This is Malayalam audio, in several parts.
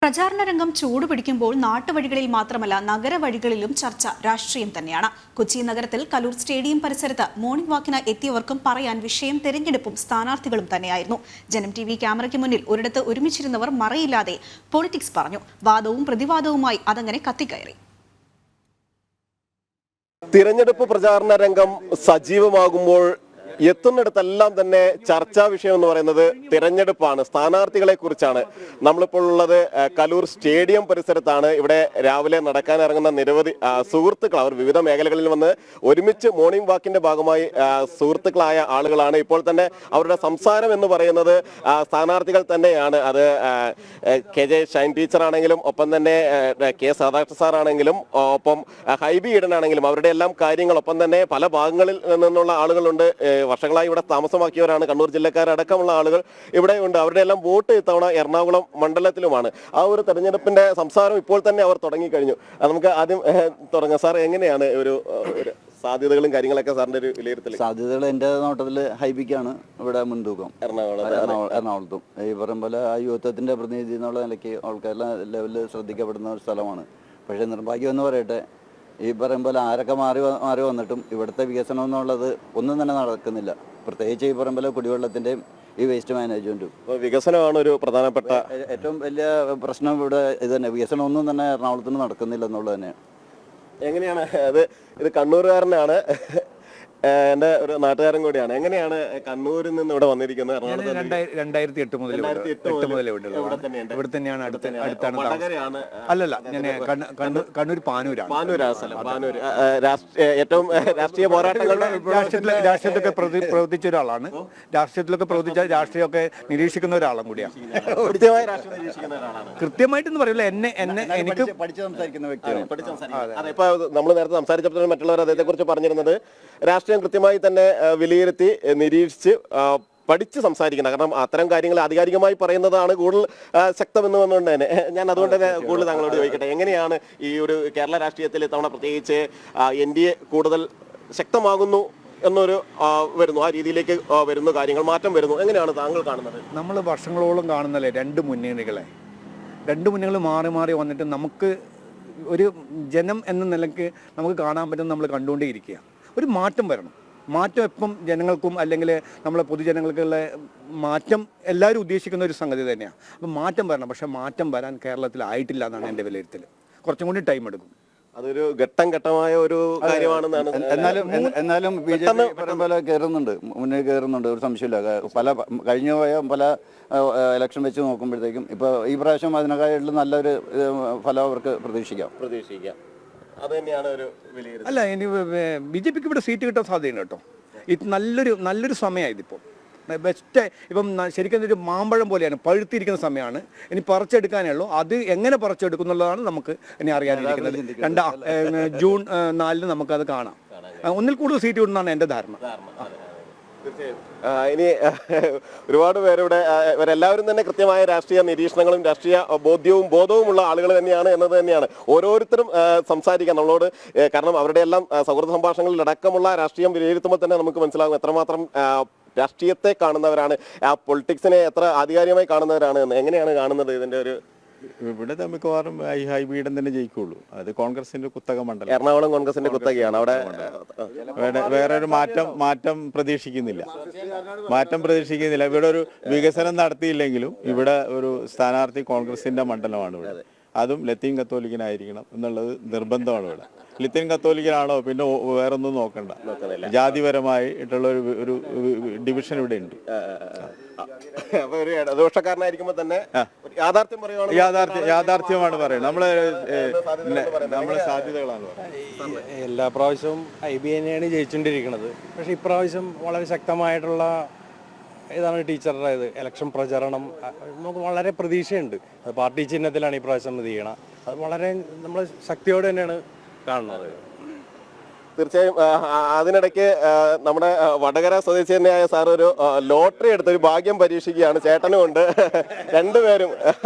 പ്രചാരണ രംഗം ചൂടുപിടിക്കുമ്പോൾ നാട്ടുവഴികളിൽ മാത്രമല്ല നഗരവഴികളിലും ചർച്ച രാഷ്ട്രീയം തന്നെയാണ്. കൊച്ചി നഗരത്തിൽ കലൂർ സ്റ്റേഡിയം പരിസരത്ത് മോർണിംഗ് വാക്കിന് എത്തിയവർക്കും പറയാൻ വിഷയം തെരഞ്ഞെടുപ്പും സ്ഥാനാർത്ഥികളും തന്നെയായിരുന്നു. ജനം TV ക്യാമറയ്ക്ക് മുന്നിൽ ഒരിടത്ത് ഒരുമിച്ചിരുന്നവർ മറയില്ലാതെ പൊളിറ്റിക്സ് പറഞ്ഞു. വാദവും പ്രതിവാദവുമായി അതങ്ങനെ കത്തിക്കയറി. തിരഞ്ഞെടുപ്പ് പ്രചാരണ രംഗം സജീവമാകുമ്പോൾ എത്തുന്നിടത്തെല്ലാം തന്നെ ചർച്ചാ വിഷയം എന്ന് പറയുന്നത് തിരഞ്ഞെടുപ്പാണ്, സ്ഥാനാർത്ഥികളെ കുറിച്ചാണ്. നമ്മളിപ്പോൾ ഉള്ളത് കലൂർ സ്റ്റേഡിയം പരിസരത്താണ്. ഇവിടെ രാവിലെ നടക്കാൻ ഇറങ്ങുന്ന നിരവധി സുഹൃത്തുക്കൾ, അവർ വിവിധ മേഖലകളിൽ വന്ന് ഒരുമിച്ച് മോർണിംഗ് വാക്കിന്റെ ഭാഗമായി സുഹൃത്തുക്കളായ ആളുകളാണ്. ഇപ്പോൾ തന്നെ അവരുടെ സംസാരം എന്ന് പറയുന്നത് സ്ഥാനാർത്ഥികൾ തന്നെയാണ്. അത് KJ ഷൈൻ ടീച്ചർ ആണെങ്കിലും, ഒപ്പം തന്നെ K രാധാകൃഷ്ണൻ സാർ ആണെങ്കിലും, ഒപ്പം ഹൈബി ഈഡനാണെങ്കിലും അവരുടെ എല്ലാം കാര്യങ്ങൾ, ഒപ്പം തന്നെ പല ഭാഗങ്ങളിൽ നിന്നുള്ള ആളുകളുണ്ട്. വർഷങ്ങളായി ഇവിടെ താമസമാക്കിയവരാണ്. കണ്ണൂർ ജില്ലക്കാരടക്കമുള്ള ആളുകൾ ഇവിടെ ഉണ്ട്. അവരുടെ എല്ലാം വോട്ട് ഇത്തവണ എറണാകുളം മണ്ഡലത്തിലുമാണ്. ആ ഒരു തെരഞ്ഞെടുപ്പിന്റെ സംസാരം ഇപ്പോൾ തന്നെ അവർ തുടങ്ങിക്കഴിഞ്ഞു. നമുക്ക് ആദ്യം തുടങ്ങാം. സാർ, എങ്ങനെയാണ് ഒരു സാധ്യതകളും കാര്യങ്ങളൊക്കെ സാറിന്റെ ഒരു വിലയിരുത്തൽ? സാധ്യതകൾ എൻ്റെ നോട്ടത്തിൽ ഹൈബിക്കാണ് ഇവിടെ മുൻതൂക്കം, എറണാകുളത്തും. ഈ പറയും പോലെ ആ യുവത്വത്തിന്റെ പ്രതിനിധി എന്നുള്ള നിലയ്ക്ക് ആൾക്കാരെല്ലാം ലെവലിൽ ശ്രദ്ധിക്കപ്പെടുന്ന ഒരു സ്ഥലമാണ്. പക്ഷേ നിർഭാഗ്യം എന്ന് പറയട്ടെ, ഈ പറയും പോലെ ആരൊക്കെ മാറി വന്നിട്ടും ഇവിടുത്തെ വികസനം എന്നുള്ളത് ഒന്നും തന്നെ നടക്കുന്നില്ല. പ്രത്യേകിച്ച് ഈ പറയും പോലെ കുടിവെള്ളത്തിൻ്റെയും ഈ വേസ്റ്റ് മാനേജ്മെൻറ്റും. വികസനമാണ് ഒരു പ്രധാനപ്പെട്ട ഏറ്റവും വലിയ പ്രശ്നം ഇവിടെ ഇത് തന്നെ. വികസനം ഒന്നും തന്നെ എറണാകുളത്തിന് നടക്കുന്നില്ല എന്നുള്ളത് തന്നെയാണ്. എങ്ങനെയാണ് ഇത് കണ്ണൂരുകാരനാണ്, എന്റെ ഒരു നാട്ടുകാരൻ കൂടിയാണ്. എങ്ങനെയാണ് കണ്ണൂരിൽ നിന്ന് ഇവിടെ വന്നിരിക്കുന്നത്? 2008 മുതൽ ഇവിടെ തന്നെയാണ്. അടുത്താണ്. അല്ലല്ല, ഞാൻ കണ്ണൂർ പാനൂരാണ്. ഏറ്റവും രാഷ്ട്രീയ പോരാട്ടങ്ങളുടെ രാഷ്ട്രീയത്തിലൊക്കെ പ്രവർത്തിച്ച ഒരാളാണ്. രാഷ്ട്രീയമൊക്കെ നിരീക്ഷിക്കുന്ന ഒരാളും കൂടിയാണ്. കൃത്യമായിട്ടെന്ന് പറയില്ല, എനിക്ക് പഠിച്ചു സംസാരിക്കുന്ന വ്യക്തിയാണ്. ഇപ്പൊ നമ്മൾ നേരത്തെ സംസാരിച്ചപ്പോൾ മറ്റുള്ളവർ അദ്ദേഹത്തെ കുറിച്ച് പറഞ്ഞിരുന്നത് രാഷ്ട്രീയം കൃത്യമായി തന്നെ വിലയിരുത്തി നിരീക്ഷിച്ച് പഠിച്ച് സംസാരിക്കുന്നത്. കാരണം അത്തരം കാര്യങ്ങൾ ആധികാരികമായി പറയുന്നതാണ് കൂടുതൽ ശക്തമെന്ന് വന്നുകൊണ്ട് തന്നെ ഞാൻ അതുകൊണ്ട് തന്നെ കൂടുതൽ താങ്കളോട് ചോദിക്കട്ടെ, എങ്ങനെയാണ് ഈ ഒരു കേരള രാഷ്ട്രീയത്തിൽ ഇത്തവണ പ്രത്യേകിച്ച് NDA കൂടുതൽ ശക്തമാകുന്നു എന്നൊരു വരുന്നു, ആ രീതിയിലേക്ക് വരുന്നു, കാര്യങ്ങൾ മാറ്റം വരുന്നു, എങ്ങനെയാണ് താങ്കൾ കാണുന്നത്? നമ്മൾ വർഷങ്ങളോളം കാണുന്നല്ലേ രണ്ട് മുന്നണികൾ മാറി മാറി വന്നിട്ട് നമുക്ക് ഒരു ജനം എന്ന നിലയ്ക്ക് നമുക്ക് കാണാൻ പറ്റുന്ന നമ്മൾ കണ്ടുകൊണ്ടേയിരിക്കുക. ഒരു മാറ്റം വരണം. മാറ്റം എപ്പം ജനങ്ങൾക്കും അല്ലെങ്കിൽ നമ്മളെ പൊതുജനങ്ങൾക്കുള്ള മാറ്റം എല്ലാവരും ഉദ്ദേശിക്കുന്ന ഒരു സംഗതി തന്നെയാണ്. അപ്പം മാറ്റം വരണം. പക്ഷേ മാറ്റം വരാൻ കേരളത്തിൽ ആയിട്ടില്ല എന്നാണ് എൻ്റെ വിലയിരുത്തൽ. കുറച്ചും കൂടി ടൈം എടുക്കും. അതൊരു ഘട്ടമായ ഒരു കാര്യമാണെന്നാണ്. എന്നാലും BJP പോലെ കയറുന്നുണ്ട്, മുന്നിൽ കയറുന്നുണ്ട്, ഒരു സംശയമില്ല. കഴിഞ്ഞ പല ഇലക്ഷൻ വെച്ച് നോക്കുമ്പോഴത്തേക്കും ഇപ്പോൾ ഈ പ്രാവശ്യം അതിനേക്കാളും നല്ലൊരു ഫലം അവർക്ക് പ്രതീക്ഷിക്കാം. അല്ല, ഇനി BJPക്ക് ഇവിടെ സീറ്റ് കിട്ടാൻ സാധ്യതയുണ്ട് കേട്ടോ. ഇത് നല്ലൊരു സമയമാണ് ഇതിപ്പോൾ. ബെസ്റ്റ്. ഇപ്പം ശരിക്കും ഒരു മാമ്പഴം പോലെയാണ്, പഴുത്തിരിക്കുന്ന സമയമാണ്. ഇനി പറിച്ചെടുക്കാനേ ഉള്ളൂ. അത് എങ്ങനെ പറിച്ചെടുക്കും എന്നുള്ളതാണ് നമുക്ക് ഇനി അറിയാനിരിക്കുന്നത്. ജൂൺ 4 നമുക്കത് കാണാം. ഒന്നിൽ കൂടുതൽ സീറ്റ് കിട്ടുന്നതാണ് എൻ്റെ ധാരണ. ഇനി ഒരുപാട് പേരിവിടെ ഇവരെല്ലാവരും തന്നെ കൃത്യമായ രാഷ്ട്രീയ നിരീക്ഷണങ്ങളും രാഷ്ട്രീയ ബോധവുമുള്ള ആളുകൾ തന്നെയാണ് എന്നത് തന്നെയാണ് ഓരോരുത്തരും സംസാരിക്കാൻ നമ്മളോട്. കാരണം അവരുടെ എല്ലാം സൗഹൃദ സംഭാഷണങ്ങളിൽ അടക്കമുള്ള രാഷ്ട്രീയം വിലയിരുത്തുമ്പോൾ തന്നെ നമുക്ക് മനസ്സിലാകും എത്രമാത്രം രാഷ്ട്രീയത്തെ കാണുന്നവരാണ്, പൊളിറ്റിക്സിനെ എത്ര ആധികാരികമായി കാണുന്നവരാണ് എന്ന്. എങ്ങനെയാണ് കാണുന്നത് ഇതിന്റെ ഒരു? ഇവിടെ മിക്കവാറും ഹൈബീഡൻ തന്നെ ജയിക്കുള്ളൂ. അത് കോൺഗ്രസിന്റെ കുത്തക മണ്ഡലം, എറണാകുളം കോൺഗ്രസിന്റെ കുത്തകയാണ്. അവിടെ വേറൊരു മാറ്റം പ്രതീക്ഷിക്കുന്നില്ല. ഇവിടെ ഒരു വികസനം നടത്തിയില്ലെങ്കിലും ഇവിടെ ഒരു സ്ഥാനാർത്ഥി കോൺഗ്രസിന്റെ മണ്ഡലമാണ് ഇവിടെ. അതും ലത്തീൻ കത്തോലിക്കനായിരിക്കണം എന്നുള്ളത് നിർബന്ധമാണ് ഇവിടെ. ലത്തീൻ കത്തോലിക്കനാണോ പിന്നെ വേറൊന്നും നോക്കണ്ട. ജാതിപരമായിട്ടുള്ള ഒരു ഡിവിഷൻ ഇവിടെ ഉണ്ട്. തന്നെ യാഥാർത്ഥ്യമാണ് പറയുന്നത്. നമ്മളെ സാധ്യതകളാണ് പറയുന്നത്. എല്ലാ പ്രാവശ്യവും IB തന്നെയാണ് ജയിച്ചുകൊണ്ടിരിക്കുന്നത്. പക്ഷെ ഇപ്രാവശ്യം വളരെ ശക്തമായിട്ടുള്ള ഇതാണ് ടീച്ചറുടെ ഇലക്ഷൻ പ്രചരണം. നമുക്ക് വളരെ പ്രതീക്ഷയുണ്ട്. അത് പാർട്ടി ചിഹ്നത്തിലാണ് ഇപ്രാവശ്യം ഇത് ചെയ്യണം. അത് വളരെ നമ്മൾ ശക്തിയോടെ തന്നെയാണ് കാണുന്നത്. തീർച്ചയായും. അതിനിടയ്ക്ക് നമ്മുടെ വടകര സ്വദേശി തന്നെയായ സാർ ഒരു ലോട്ടറി എടുത്തൊരു ഭാഗ്യം പരീക്ഷിക്കുകയാണ്. ചേട്ടനും ഉണ്ട്. രണ്ടുപേരും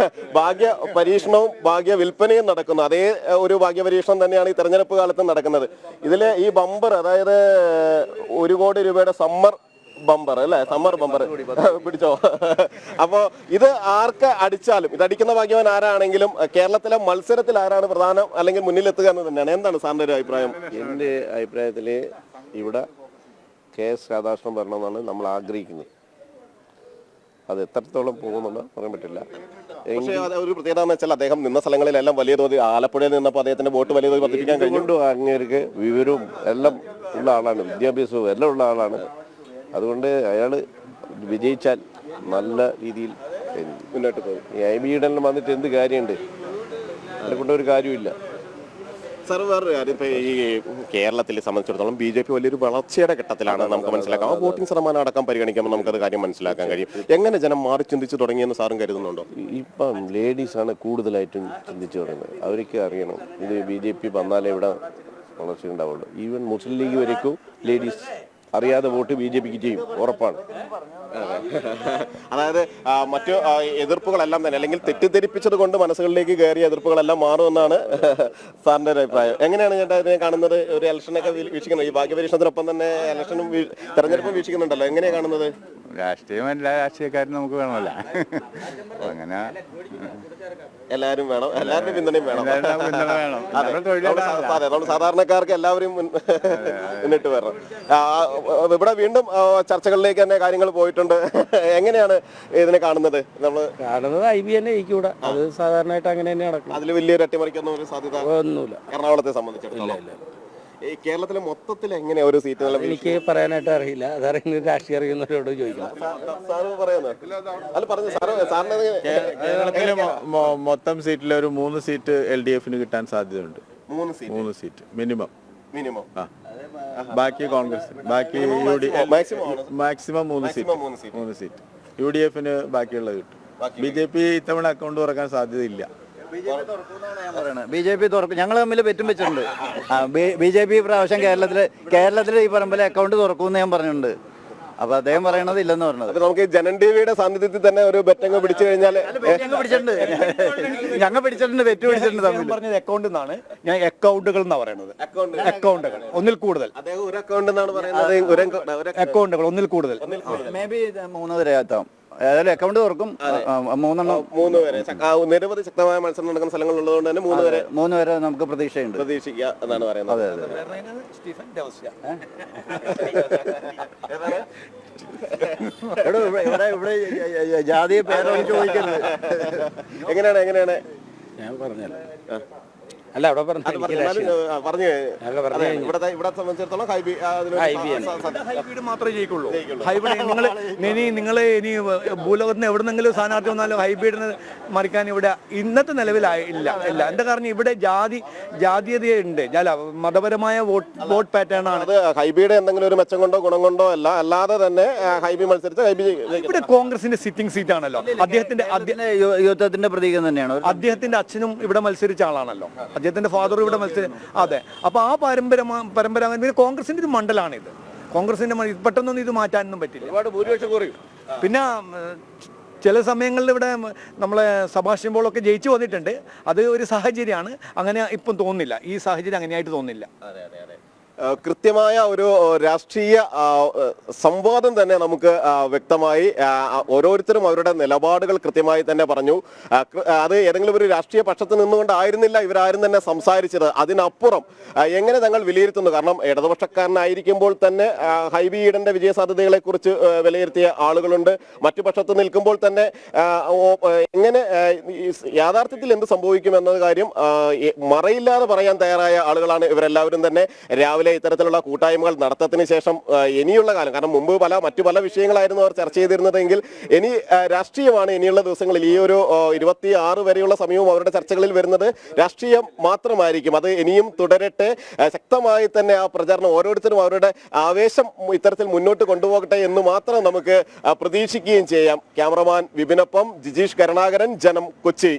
ഭാഗ്യ പരീക്ഷണവും ഭാഗ്യ വിൽപ്പനയും നടക്കുന്നു. അതേ ഒരു ഭാഗ്യ പരീക്ഷണം തന്നെയാണ് ഈ തെരഞ്ഞെടുപ്പ് കാലത്ത് നടക്കുന്നത്. ഇതിൽ ഈ ബമ്പർ, അതായത് 1 കോടി രൂപയുടെ സമ്മർ ബമ്പർ അല്ലേ, സമ്മർ ബമ്പർ പിടിച്ചോ. അപ്പോ ഇത് ആർക്ക് അടിച്ചാലും, ഇത് അടിക്കുന്ന ഭാഗ്യവാൻ ആരാണെങ്കിലും കേരളത്തിലെ മത്സരത്തിൽ ആരാണ് പ്രധാനം അല്ലെങ്കിൽ മുന്നിലെത്തുക എന്ന് തന്നെയാണ്. എന്താണ് സാറിന്റെ ഒരു അഭിപ്രായം? എൻ്റെ അഭിപ്രായത്തിൽ ഇവിടെ KS രാധാകൃഷ്ണൻ വരണമെന്നാണ് നമ്മൾ ആഗ്രഹിക്കുന്നത്. അത് എത്രത്തോളം പോകുന്നുണ്ടോ പറയാൻ പറ്റില്ല. പക്ഷേ അത് ഒരു പ്രത്യേകത എന്ന് വെച്ചാൽ അദ്ദേഹം നിന്ന സ്ഥലങ്ങളിലെല്ലാം വലിയ തോതിൽ, ആലപ്പുഴയിൽ നിന്നപ്പോൾ അദ്ദേഹത്തിന്റെ വോട്ട് വലിയ തോതിൽ വർദ്ധിപ്പിക്കാൻ കഴിഞ്ഞു. എന്തുകൊണ്ടും അങ്ങേർക്ക് വിവരവും എല്ലാം ഉള്ള ആളാണ്, വിദ്യാഭ്യാസവും എല്ലാം ഉള്ള ആളാണ്. അതുകൊണ്ട് അയാൾ വിജയിച്ചാൽ നല്ല രീതിയിൽ മുന്നോട്ട് പോകും. ഈ IB ഈഡനിൽ വന്നിട്ട് എന്ത് കാര്യമുണ്ട്? അതിനെ കൊണ്ടൊരു കാര്യമില്ല. സാർ വേറൊരു കാര്യം, ഇപ്പൊ ഈ കേരളത്തിൽ സംബന്ധിച്ചിടത്തോളം BJP വലിയൊരു വളർച്ചയുടെ ഘട്ടത്തിലാണ് നമുക്ക് മനസ്സിലാക്കാം. ആ വോട്ടിംഗ് ശതമാനം അടക്കം പരിഗണിക്കുമ്പോൾ നമുക്കത് കാര്യം മനസ്സിലാക്കാൻ കഴിയും. എങ്ങനെ ജനം മാറി ചിന്തിച്ചു തുടങ്ങിയെന്ന് സാറും കരുതുന്നുണ്ടോ? ഇപ്പം ലേഡീസാണ് കൂടുതലായിട്ടും ചിന്തിച്ചു തുടങ്ങുന്നത്. അവർക്ക് അറിയണം ഇത് BJP വന്നാലേ ഇവിടെ വളർച്ച ഉണ്ടാവുള്ളൂ. ഈവൻ മുസ്ലിം ലീഗ് വരയ്ക്കും ലേഡീസ് അറിയാതെ വോട്ട് BJPക്ക് ചെയ്യും, ഉറപ്പാണ്. അതായത് മറ്റു എതിർപ്പുകളെല്ലാം തന്നെ, അല്ലെങ്കിൽ തെറ്റിദ്ധരിപ്പിച്ചത് കൊണ്ട് മനസ്സുകളിലേക്ക് കയറിയ എതിർപ്പുകളെല്ലാം മാറുമെന്നാണ് സാറിന്റെ ഒരു അഭിപ്രായം. എങ്ങനെയാണ് ചേട്ടാ ഇതിനെ കാണുന്നത്? ഒരു ഇലക്ഷനൊക്കെ വീക്ഷിക്കുന്നത്, ഈ ഭാഗ്യപരീക്ഷണത്തിനൊപ്പം തന്നെ ഇലക്ഷനും തെരഞ്ഞെടുപ്പും വീക്ഷിക്കുന്നുണ്ടല്ലോ, എങ്ങനെയാണ് കാണുന്നത്? രാഷ്ട്രീയം എല്ലാ രാഷ്ട്രീയക്കാരും നമുക്ക് വേണമല്ല, അങ്ങനെ എല്ലാവരും വേണം, എല്ലാവരുടെയും പിന്തുണയും വേണം. വേണം. അതെ, നമ്മൾ സാധാരണക്കാർക്ക് എല്ലാവരും മുന്നിട്ട് വരണം. ഇവിടെ വീണ്ടും ചർച്ചകളിലേക്ക് തന്നെ കാര്യങ്ങൾ പോയിട്ടുണ്ട്. എങ്ങനെയാണ് ഇതിനെ കാണുന്നത്? നമ്മൾ കാണുന്നത് IB തന്നെ ജയിക്കൂടെ, അത് സാധാരണയായിട്ട് അങ്ങനെ തന്നെ നടക്കും. അതിൽ വലിയൊരു അട്ടിമറിക്കൊന്നും ഒരു സാധ്യത ഒന്നുമില്ല എറണാകുളത്തെ സംബന്ധിച്ചിടത്തോളം. ഈ കേരളത്തിലെ മൊത്തത്തിൽ എങ്ങനെയാ ഒരു സീറ്റ് എനിക്ക് പറയാനായിട്ട് അറിയില്ല, അതറിയുന്നത് രാഷ്ട്രീയം അറിയുന്നവരോട് ചോദിക്കണം. സാറ് പറയുന്നത് അല്ല, പറഞ്ഞു സാറിന് കേരളത്തിലെ മൊത്തം സീറ്റിൽ ഒരു 3 സീറ്റ് LDFന് കിട്ടാൻ സാധ്യതയുണ്ട്. 3 സീറ്റ് മിനിമം. ആ, ബാക്കി കോൺഗ്രസ്, ബാക്കി മാക്സിമം 3 സീറ്റ് UDFന് ബാക്കിയുള്ളത് കിട്ടും. BJP ഇത്തവണ അക്കൗണ്ട് തുറക്കാൻ സാധ്യതയില്ല. BJP തുറക്കും. ഞങ്ങൾ തമ്മിൽ പെറ്റും വെച്ചിട്ടുണ്ട്. BJP പ്രാവശ്യം കേരളത്തിൽ ഈ പറമ്പിലെ അക്കൗണ്ട് തുറക്കുമെന്ന് ഞാൻ പറഞ്ഞിട്ടുണ്ട്. അപ്പൊ അദ്ദേഹം പറയണത് ഇല്ലെന്ന് പറഞ്ഞത്. നമുക്ക് ജനൻ ടിവിയുടെ സാന്നിധ്യത്തിൽ തന്നെ ഒരു ബെറ്റങ്ങ് പിടിച്ചു കഴിഞ്ഞാൽ ഞങ്ങൾ പിടിച്ചിട്ടുണ്ട്, വെറ്റ് പിടിച്ചിട്ടുണ്ട്. പറഞ്ഞത് അക്കൗണ്ട് എന്നാണ്, ഞാൻ അക്കൗണ്ടുകൾ എന്നാണ് പറയുന്നത്. അക്കൗണ്ടുകൾ ഒന്നിൽ കൂടുതൽ, അദ്ദേഹം ഒരു അക്കൗണ്ട് എന്നാണ് പറയുന്നത്. അക്കൗണ്ടുകൾ ഒന്നിൽ കൂടുതൽ, മേ ബി 3 വരെ എത്താം. ഏതായാലും അക്കൗണ്ട് തുറക്കും. 3 വരെ നിരവധി ശക്തമായ മത്സരം നടക്കുന്ന സ്ഥലങ്ങൾ ഉള്ളതുകൊണ്ട് തന്നെ 3 വരെ നമുക്ക് പ്രതീക്ഷയുണ്ട്, പ്രതീക്ഷിക്കുക എന്നാണ് പറയുന്നത്. ഇവിടെ ജാതിയെ പേരൊന്നും ചോദിക്കുന്നത്. എങ്ങനെയാണ് ഞാൻ പറഞ്ഞല്ലോ, അല്ല അവിടെ പറഞ്ഞു. ഇവിടെ സംബന്ധിച്ചിടത്തോളം ഹൈബ്രിഡ് മാത്രമേ ജയിക്കുള്ളൂ. ഹൈബ്രിഡ് നിങ്ങൾ ഇനി ഭൂലോകത്തിന് എവിടെന്നെങ്കിലും സ്ഥാനാർത്ഥി വന്നാലും ഹൈബ്രിഡിന് മറിക്കാൻ ഇവിടെ ഇന്നത്തെ നിലവിലില്ല. എന്താ കാരണം ഇവിടെ ജാതീയതയുണ്ട്, മതപരമായ വോട്ട് പാറ്റേൺ ആണ്. അത് ഹൈബ്രിഡ് എന്തെങ്കിലും ഒരു മെച്ചം കൊണ്ടോ ഗുണം കൊണ്ടോ അല്ല, അല്ലാതെ തന്നെ ഹൈബ്രിഡ് മത്സരിച്ച് ഇവിടെ കോൺഗ്രസിന്റെ സിറ്റിംഗ് സീറ്റ് ആണല്ലോ. അദ്ദേഹത്തിന്റെ യുദ്ധത്തിന്റെ പ്രതീകം തന്നെയാണ്. അദ്ദേഹത്തിന്റെ അച്ഛനും ഇവിടെ മത്സരിച്ച ആളാണല്ലോ, അദ്ദേഹത്തിന്റെ ഫാദറും ഇവിടെ മത്സരം. അതെ, അപ്പൊ ആ പരമ്പരാഗത കോൺഗ്രസിന്റെ ഒരു മണ്ഡലമാണിത്. കോൺഗ്രസിന്റെ പെട്ടെന്നൊന്നും ഇത് മാറ്റാനൊന്നും പറ്റില്ല, ഒരുപാട് ഭൂരിപക്ഷം കുറയും. പിന്നെ ചില സമയങ്ങളിൽ ഇവിടെ നമ്മളെ സഭാഷ് പോളൊക്കെ ജയിച്ചു വന്നിട്ടുണ്ട്. അത് ഒരു സാഹചര്യമാണ്, അങ്ങനെ ഇപ്പം തോന്നുന്നില്ല, ഈ സാഹചര്യം അങ്ങനെയായിട്ട് തോന്നുന്നില്ല. കൃത്യമായ ഒരു രാഷ്ട്രീയ സംവാദം തന്നെ നമുക്ക് വ്യക്തമായി, ഓരോരുത്തരും അവരുടെ നിലപാടുകൾ കൃത്യമായി തന്നെ പറഞ്ഞു. അത് ഏതെങ്കിലും ഒരു രാഷ്ട്രീയ പക്ഷത്ത് നിന്നുകൊണ്ടായിരുന്നില്ല ഇവരാരും തന്നെ സംസാരിച്ചത്. അതിനപ്പുറം എങ്ങനെ തങ്ങൾ വിലയിരുത്തുന്നു, കാരണം ഇടതുപക്ഷക്കാരനായിരിക്കുമ്പോൾ തന്നെ ഹൈബി ഈഡന്റെ വിജയസാധ്യതകളെ കുറിച്ച് വിലയിരുത്തിയ ആളുകളുണ്ട്. മറ്റു പക്ഷത്ത് നിൽക്കുമ്പോൾ തന്നെ എങ്ങനെ യാഥാർത്ഥ്യത്തിൽ എന്ത് സംഭവിക്കും എന്ന കാര്യം മറയില്ലാതെ പറയാൻ തയ്യാറായ ആളുകളാണ് ഇവരെല്ലാവരും തന്നെ. രാവിലെ ഇത്തരത്തിലുള്ള കൂട്ടായ്മകൾ നടത്തത്തിന് ശേഷം ഇനിയുള്ള കാലം, കാരണം മുമ്പ് മറ്റു പല വിഷയങ്ങളായിരുന്നു അവർ ചർച്ച ചെയ്തിരുന്നതെങ്കിൽ ഇനി രാഷ്ട്രീയമാണ് ഇനിയുള്ള ദിവസങ്ങളിൽ. ഈ ഒരു 26 വരെയുള്ള സമയവും അവരുടെ ചർച്ചകളിൽ വരുന്നത് രാഷ്ട്രീയം മാത്രമായിരിക്കും. അത് ഇനിയും തുടരട്ടെ. ശക്തമായി തന്നെ ആ പ്രചാരണം ഓരോരുത്തരും അവരുടെ ആവേശം ഇത്തരത്തിൽ മുന്നോട്ട് കൊണ്ടുപോകട്ടെ എന്ന് മാത്രം നമുക്ക് പ്രതീക്ഷിക്കുകയും ചെയ്യാം. ക്യാമറമാൻ വിപിനൊപ്പം ജിജീഷ് കരുണാകരൻ, ജനം, കൊച്ചി.